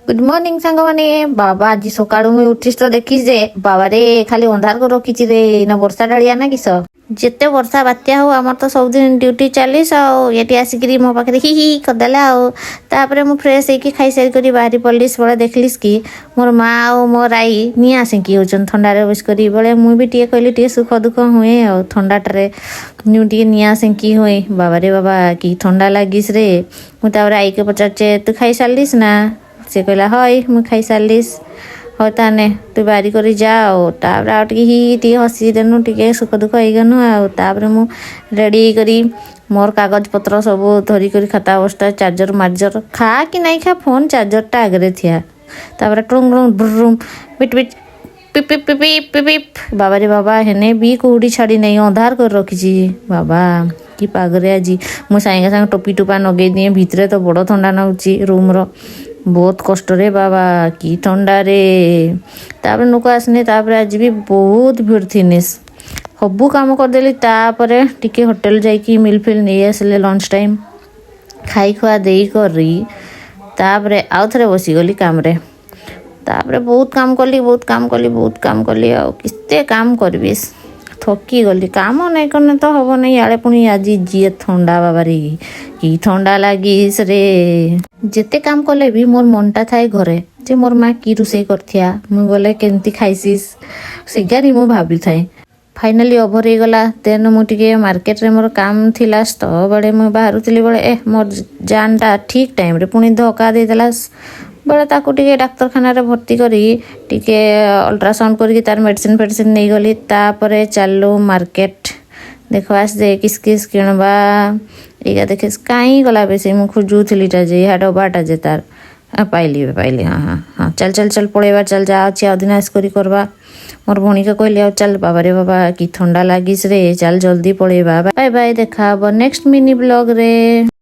Good morning सांग माने बाबा आज सकाळू मुई उठिस तो देखिस जे बाबा रे खाली अंधार को रखिछि रे ना वर्षा डालिया ना किस जेते वर्षा बात्या हो आमर तो सब दिन ड्यूटी चलीस आउ ये आसिक मो पाखे हि हि करदेला आउ तापर मु फ्रेश होइकी खाई सारी करी बाहरी पड़लिस बड़े देखलिस कि मोर माँ और मोर आई निआ सेंकी होचन ठंडारे बस करी बड़े मुई भी टिके कहली टिके सुख दुख हुए आ ठंडाटारे न्यू टिके निआ सेंकी हुए बाबा रे बाबा कि ठंडा लागिस रे मु तापर आई के पचारचे तू खाई सारलिस ना से कहला हय मुई खाई सारलिस हो ताने तू बारी करी जाओ तापर आउ टिके हसी देनु टिके सुख दुख होइगनु आउ तापर मु रेडी करी मोर कागज पत्र सब धरी करी खाता अवस्था चार्जर मार्जर खा कि नहीं खा फोन चार्जरटा आगे थिया तापर ट्रुंग ट्रुंग ब्रुम पिट पिट पिप पिप पिप पिप पिप पिप बाबा रे बाबा हेने भी कोड़ी छाड़ी नहीं अंधार कर रखी बाबा कि पागरे आज मु साइंगे साइंगे टोपी टोपा नगे दिए भितरे तो बड़ ठंडा नाउची रूम रो बहुत कष्ट रे बाबा कि ठंडा रे तापर नुक आसने तापर आज भी बहुत भीड़ थिनिस सबू काम करदेली तापर टिके होटल जाइकी मिल फिल नहीं आसले लंच टाइम खाई खुआ दे करी तापर आउ थे बसीगली काम रे तापर बहुत काम कली आउ किस्ते काम करबिस थकी गली काम नहीं करने तो हम नहीं आड़े पुणी आज जी ठंडा बाबा रे कि ठंडा लगिस रे जेते काम कले भी मोर मनटा थाए घरे जे मोर माँ की रोषे करथिया मुझे बोले केमती खाइसिस सेगारी मु भाभी थाए फाइनाली ओभर हो गला देन मुझे मार्केट रे मोर काम थिलास तो बड़े मुझे बाहर थी बड़े मोर जानटा ठीक टाइम रे पुणी धक्का दे देलास बड़े ताकू टिके डाक्तरखाना रे भर्ती करी टिके अल्ट्रासाउंड करके तार मेडिसिन फेडिसिन नहीं गली तापरे चलू मार्केट देखवास जे किस किस किणबा एगा देखिस कहीं गला बेसी मु खोजुथली ता जे हा डबाटा जे तार पाइली हाँ हाँ हाँ चल चल चल पड़ेबा चल जा अच्छी अदिनाश करी करबा मोर भौणी के कहली चल बाबा रे बाबा कि ठंडा लागिस रे चल जल्दी पड़ेबा बाय बाय देखा नेक्स्ट मिनी ब्लॉग रे।